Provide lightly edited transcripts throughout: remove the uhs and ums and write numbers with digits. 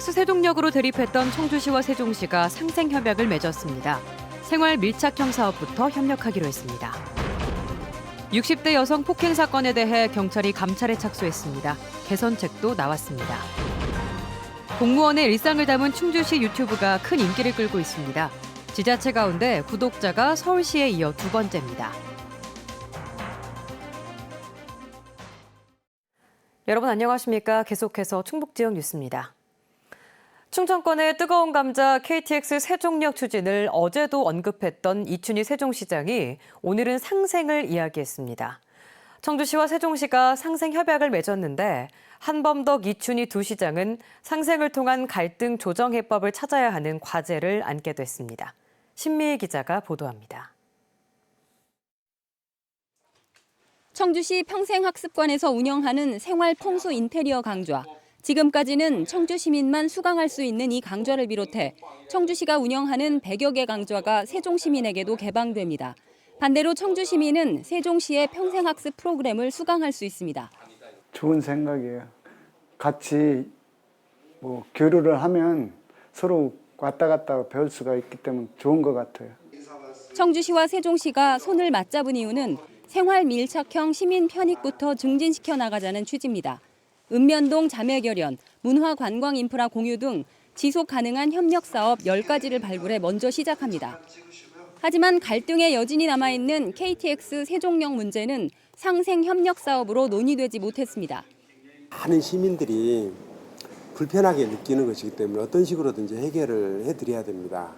KTX 세종역으로 대립했던 청주시와 세종시가 상생협약을 맺었습니다. 생활 밀착형 사업부터 협력하기로 했습니다. 60대 여성 폭행 사건에 대해 경찰이 감찰에 착수했습니다. 개선책도 나왔습니다. 공무원의 일상을 담은 충주시 유튜브가 큰 인기를 끌고 있습니다. 지자체 가운데 구독자가 서울시에 이어 두 번째입니다. 여러분 안녕하십니까? 계속해서 충북 지역 뉴스입니다. 충청권의 뜨거운 감자 KTX 세종역 추진을 어제도 언급했던 이춘희 세종시장이 오늘은 상생을 이야기했습니다. 청주시와 세종시가 상생 협약을 맺었는데 한범덕, 이춘희 두 시장은 상생을 통한 갈등 조정 해법을 찾아야 하는 과제를 안게 됐습니다. 신미희 기자가 보도합니다. 청주시 평생학습관에서 운영하는 생활풍수 인테리어 강좌. 지금까지는 청주 시민만 수강할 수 있는 이 강좌를 비롯해 청주시가 운영하는 100여 개 강좌가 세종 시민에게도 개방됩니다. 반대로 청주 시민은 세종시의 평생학습 프로그램을 수강할 수 있습니다. 좋은 생각이에요. 같이 교류를 하면 서로 왔다 갔다 배울 수가 있기 때문에 좋은 것 같아요. 청주시와 세종시가 손을 맞잡은 이유는 생활 밀착형 시민 편익부터 증진시켜 나가자는 취지입니다. 읍면동 자매결연, 문화관광 인프라 공유 등 지속 가능한 협력 사업 10가지를 발굴해 먼저 시작합니다. 하지만 갈등의 여진이 남아있는 KTX 세종역 문제는 상생 협력 사업으로 논의되지 못했습니다. 많은 시민들이 불편하게 느끼는 것이기 때문에 어떤 식으로든지 해결을 해드려야 됩니다.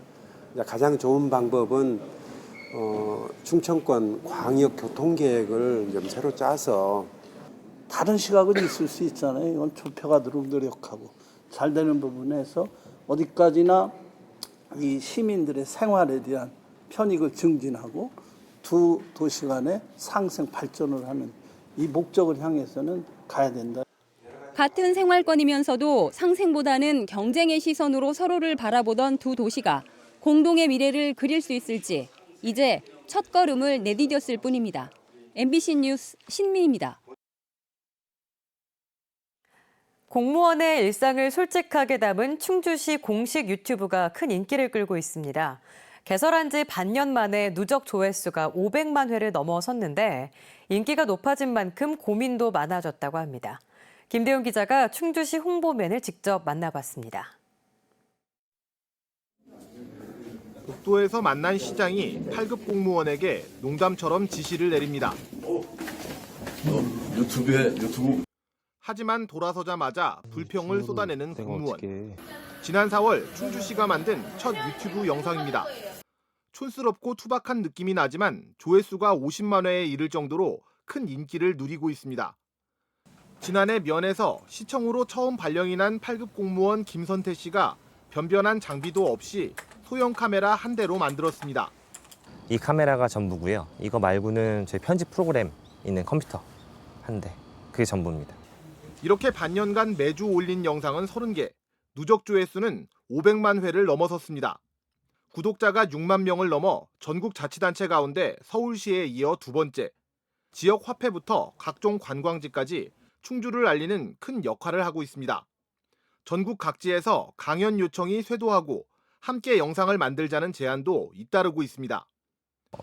가장 좋은 방법은 충청권 광역교통계획을 좀 새로 짜서 다른 시각은 있을 수 있잖아요. 이건 좁혀가도록 노력하고 잘 되는 부분에서 어디까지나 이 시민들의 생활에 대한 편익을 증진하고 두 도시 간의 상생 발전을 하는 이 목적을 향해서는 가야 된다. 같은 생활권이면서도 상생보다는 경쟁의 시선으로 서로를 바라보던 두 도시가 공동의 미래를 그릴 수 있을지 이제 첫걸음을 내디뎠을 뿐입니다. MBC 뉴스 신미입니다. 공무원의 일상을 솔직하게 담은 충주시 공식 유튜브가 큰 인기를 끌고 있습니다. 개설한 지 반년 만에 누적 조회수가 500만 회를 넘어섰는데 인기가 높아진 만큼 고민도 많아졌다고 합니다. 김대훈 기자가 충주시 홍보맨을 직접 만나봤습니다. 복도에서 만난 시장이 8급 공무원에게 농담처럼 지시를 내립니다. 유튜브. 하지만 돌아서자마자 불평을 쏟아내는 공무원. 지난 4월 충주시가 만든 첫 유튜브 영상입니다. 촌스럽고 투박한 느낌이 나지만 조회수가 50만 회에 이를 정도로 큰 인기를 누리고 있습니다. 지난해 면에서 시청으로 처음 발령이 난 8급 공무원 김선태 씨가 변변한 장비도 없이 소형 카메라 한 대로 만들었습니다. 이 카메라가 전부고요. 이거 말고는 저희 편집 프로그램 있는 컴퓨터 한 대. 그게 전부입니다. 이렇게 반년간 매주 올린 영상은 30개, 누적 조회수는 500만 회를 넘어섰습니다. 구독자가 6만 명을 넘어 전국 자치단체 가운데 서울시에 이어 두 번째, 지역 화폐부터 각종 관광지까지 충주를 알리는 큰 역할을 하고 있습니다. 전국 각지에서 강연 요청이 쇄도하고 함께 영상을 만들자는 제안도 잇따르고 있습니다.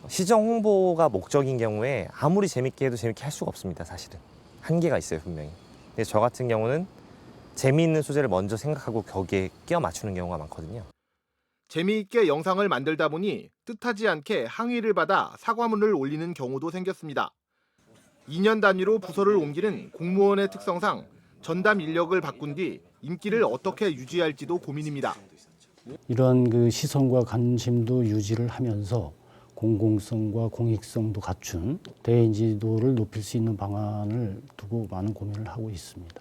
시정 홍보가 목적인 경우에 아무리 재밌게 해도 재밌게 할 수가 없습니다, 사실은. 한계가 있어요, 분명히. 근데 저 같은 경우는 재미있는 소재를 먼저 생각하고 거기에 끼워 맞추는 경우가 많거든요. 재미있게 영상을 만들다 보니 뜻하지 않게 항의를 받아 사과문을 올리는 경우도 생겼습니다. 2년 단위로 부서를 옮기는 공무원의 특성상 전담 인력을 바꾼 뒤 인기를 어떻게 유지할지도 고민입니다. 이런 시선과 관심도 유지를 하면서 공공성과 공익성도 갖춘 대인지도를 높일 수 있는 방안을 두고 많은 고민을 하고 있습니다.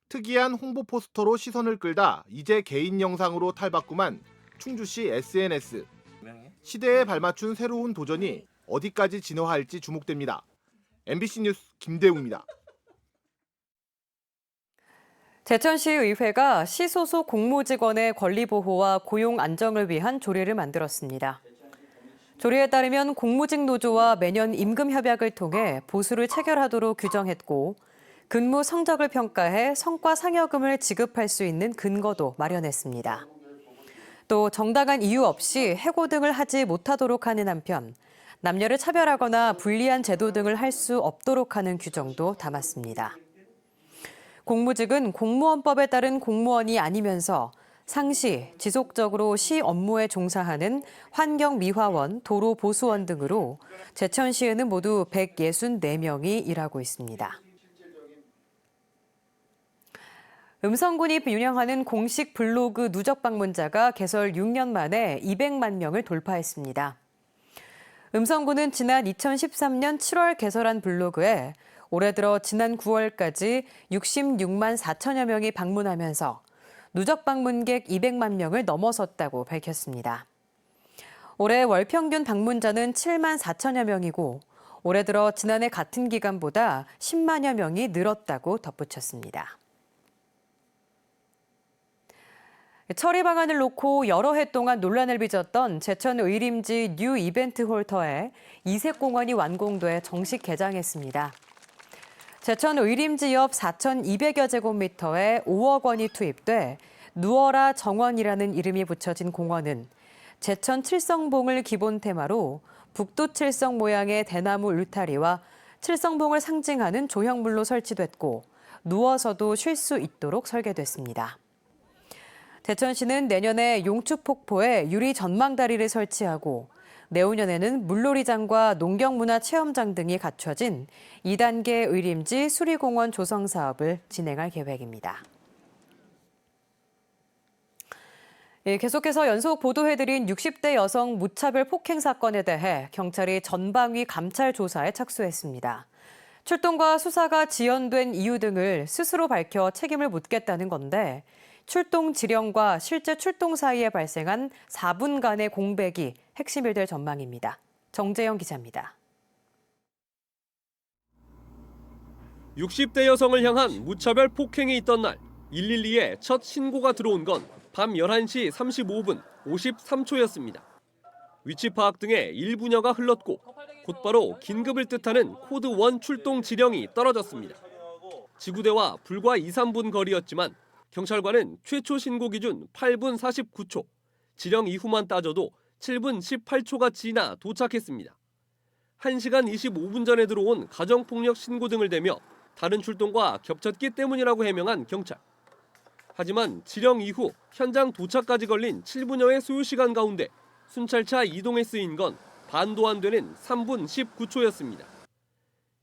특이한 홍보 포스터로 시선을 끌다 이제 개인 영상으로 탈바꿈한 충주시 SNS. 시대에 발맞춘 새로운 도전이 어디까지 진화할지 주목됩니다. MBC 뉴스 김대웅입니다. 제천시의회가 시 소속 공무직원의 권리 보호와 고용 안정을 위한 조례를 만들었습니다. 조례에 따르면 공무직 노조와 매년 임금 협약을 통해 보수를 체결하도록 규정했고 근무 성적을 평가해 성과 상여금을 지급할 수 있는 근거도 마련했습니다. 또 정당한 이유 없이 해고 등을 하지 못하도록 하는 한편 남녀를 차별하거나 불리한 제도 등을 할 수 없도록 하는 규정도 담았습니다. 공무직은 공무원법에 따른 공무원이 아니면서 상시, 지속적으로 시 업무에 종사하는 환경미화원, 도로보수원 등으로 제천시에는 모두 164명이 일하고 있습니다. 음성군이 운영하는 공식 블로그 누적 방문자가 개설 6년 만에 200만 명을 돌파했습니다. 음성군은 지난 2013년 7월 개설한 블로그에 올해 들어 지난 9월까지 66만 4천여 명이 방문하면서 누적 방문객 200만 명을 넘어섰다고 밝혔습니다. 올해 월 평균 방문자는 7만 4천여 명이고 올해 들어 지난해 같은 기간보다 10만여 명이 늘었다고 덧붙였습니다. 처리 방안을 놓고 여러 해 동안 논란을 빚었던 제천 의림지 뉴 이벤트 홀터에 이색공원이 완공돼 정식 개장했습니다. 제천 의림지 옆 4,200여 제곱미터에 5억 원이 투입돼 누워라 정원이라는 이름이 붙여진 공원은 제천 칠성봉을 기본 테마로 북두 칠성 모양의 대나무 울타리와 칠성봉을 상징하는 조형물로 설치됐고 누워서도 쉴 수 있도록 설계됐습니다. 제천시는 내년에 용추폭포에 유리 전망다리를 설치하고 내후년에는 물놀이장과 농경문화체험장 등이 갖춰진 2단계 의림지 수리공원 조성 사업을 진행할 계획입니다. 계속해서 연속 보도해드린 60대 여성 무차별 폭행 사건에 대해 경찰이 전방위 감찰 조사에 착수했습니다. 출동과 수사가 지연된 이유 등을 스스로 밝혀 책임을 묻겠다는 건데 출동 지령과 실제 출동 사이에 발생한 4분간의 공백이 핵심이 될 전망입니다. 정재영 기자입니다. 60대 여성을 향한 무차별 폭행이 있던 날 112에 첫 신고가 들어온 건 밤 11시 35분 53초였습니다. 위치 파악 등의 일부녀가 흘렀고 곧바로 긴급을 뜻하는 코드 1 출동 지령이 떨어졌습니다. 지구대와 불과 2, 3분 거리였지만 경찰관은 최초 신고 기준 8분 49초, 지령 이후만 따져도 7분 18초가 지나 도착했습니다. 1시간 25분 전에 들어온 가정폭력 신고 등을 대며 다른 출동과 겹쳤기 때문이라고 해명한 경찰. 하지만 지령 이후 현장 도착까지 걸린 7분여의 소요 시간 가운데 순찰차 이동에 쓰인 건 반도 안 되는 3분 19초였습니다.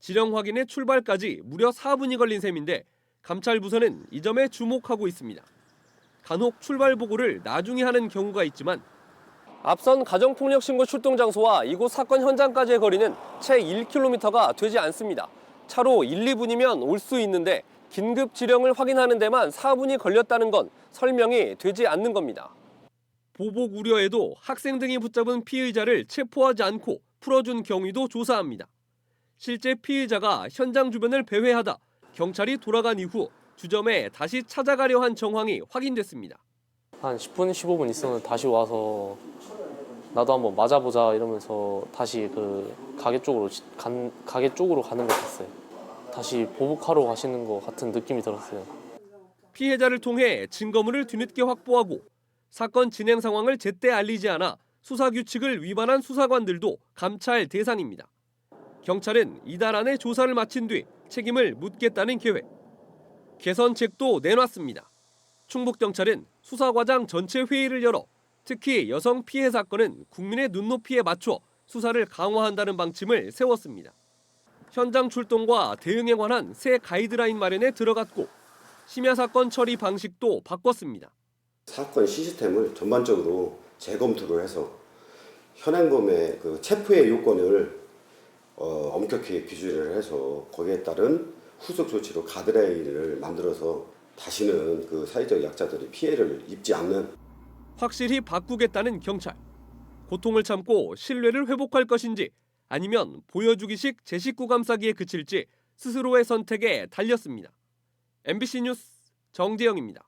지령 확인의 출발까지 무려 4분이 걸린 셈인데 감찰 부서는 이 점에 주목하고 있습니다. 간혹 출발 보고를 나중에 하는 경우가 있지만 앞선 가정폭력 신고 출동 장소와 이곳 사건 현장까지의 거리는 채 1km가 되지 않습니다. 차로 1, 2분이면 올 수 있는데 긴급 지령을 확인하는 데만 4분이 걸렸다는 건 설명이 되지 않는 겁니다. 보복 우려에도 학생 등이 붙잡은 피의자를 체포하지 않고 풀어준 경위도 조사합니다. 실제 피의자가 현장 주변을 배회하다 경찰이 돌아간 이후 주점에 다시 찾아가려 한 정황이 확인됐습니다. 한 10분, 15분 있었는데 다시 와서 나도 한번 맞아보자 이러면서 다시 그 가게 쪽으로 가는 것 같았어요. 다시 보복하러 가시는 것 같은 느낌이 들었어요. 피해자를 통해 증거물을 뒤늦게 확보하고 사건 진행 상황을 제때 알리지 않아 수사 규칙을 위반한 수사관들도 감찰 대상입니다. 경찰은 이달 안에 조사를 마친 뒤 책임을 묻겠다는 계획. 개선책도 내놨습니다. 충북경찰은 수사과장 전체 회의를 열어 특히 여성 피해 사건은 국민의 눈높이에 맞춰 수사를 강화한다는 방침을 세웠습니다. 현장 출동과 대응에 관한 새 가이드라인 마련에 들어갔고 심야 사건 처리 방식도 바꿨습니다. 사건 시스템을 전반적으로 재검토를 해서 현행범의 그 체포의 요건을 엄격히 기준을 해서 거기에 따른 후속 조치로 가드레일을 만들어서 다시는 그 사회적 약자들이 피해를 입지 않는. 확실히 바꾸겠다는 경찰. 고통을 참고 신뢰를 회복할 것인지 아니면 보여주기식 제 식구 감싸기에 그칠지 스스로의 선택에 달렸습니다. MBC 뉴스 정재영입니다.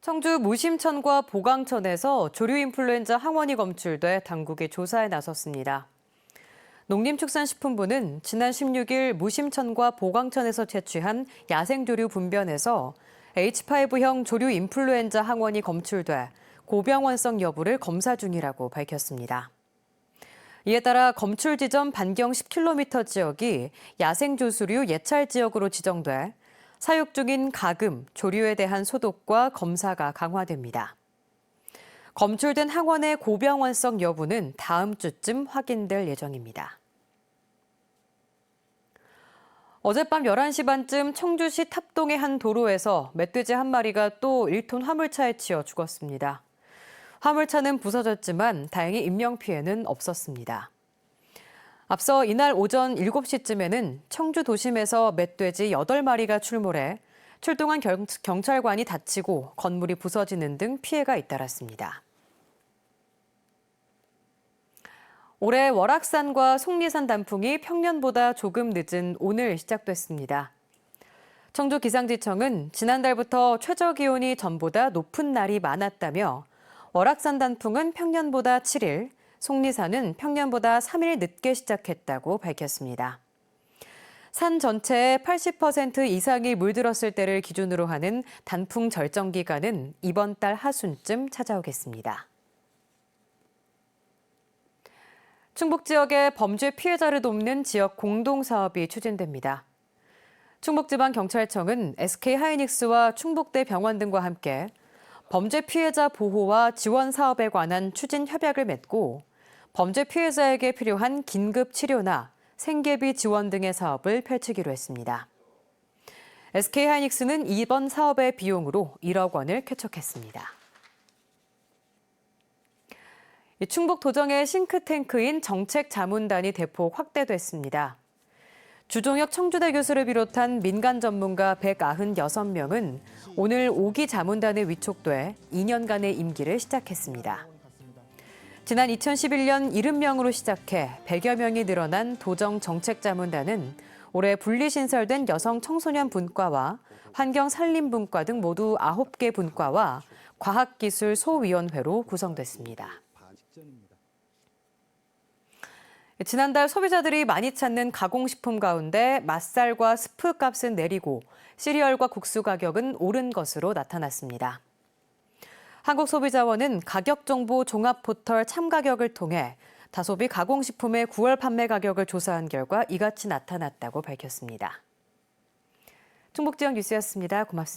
청주 무심천과 보강천에서 조류 인플루엔자 항원이 검출돼 당국이 조사에 나섰습니다. 농림축산식품부는 지난 16일 무심천과 보광천에서 채취한 야생조류 분변에서 H5형 조류 인플루엔자 항원이 검출돼 고병원성 여부를 검사 중이라고 밝혔습니다. 이에 따라 검출 지점 반경 10km 지역이 야생조수류 예찰 지역으로 지정돼 사육 중인 가금, 조류에 대한 소독과 검사가 강화됩니다. 검출된 항원의 고병원성 여부는 다음 주쯤 확인될 예정입니다. 어젯밤 11시 반쯤 청주시 탑동의 한 도로에서 멧돼지 한 마리가 또 1톤 화물차에 치여 죽었습니다. 화물차는 부서졌지만 다행히 인명피해는 없었습니다. 앞서 이날 오전 7시쯤에는 청주 도심에서 멧돼지 8마리가 출몰해 출동한 경찰관이 다치고 건물이 부서지는 등 피해가 잇따랐습니다. 올해 월악산과 속리산 단풍이 평년보다 조금 늦은 오늘 시작됐습니다. 청주기상지청은 지난달부터 최저기온이 전보다 높은 날이 많았다며 월악산 단풍은 평년보다 7일, 속리산은 평년보다 3일 늦게 시작했다고 밝혔습니다. 산 전체의 80% 이상이 물들었을 때를 기준으로 하는 단풍 절정 기간은 이번 달 하순쯤 찾아오겠습니다. 충북 지역의 범죄 피해자를 돕는 지역 공동사업이 추진됩니다. 충북지방경찰청은 SK하이닉스와 충북대 병원 등과 함께 범죄 피해자 보호와 지원 사업에 관한 추진 협약을 맺고 범죄 피해자에게 필요한 긴급 치료나 생계비 지원 등의 사업을 펼치기로 했습니다. SK하이닉스는 이번 사업의 비용으로 1억 원을 쾌척했습니다. 충북 도정의 싱크탱크인 정책자문단이 대폭 확대됐습니다. 주종혁 청주대 교수를 비롯한 민간 전문가 196명은 오늘 5기 자문단에 위촉돼 2년간의 임기를 시작했습니다. 지난 2011년 70명으로 시작해 100여 명이 늘어난 도정 정책자문단은 올해 분리신설된 여성 청소년 분과와 환경산림분과 등 모두 9개 분과와 과학기술 소위원회로 구성됐습니다. 지난달 소비자들이 많이 찾는 가공식품 가운데 맛살과 스프 값은 내리고 시리얼과 국수 가격은 오른 것으로 나타났습니다. 한국소비자원은 가격정보 종합포털 참가격을 통해 다소비 가공식품의 9월 판매 가격을 조사한 결과 이같이 나타났다고 밝혔습니다. 충북지역 뉴스였습니다. 고맙습니다.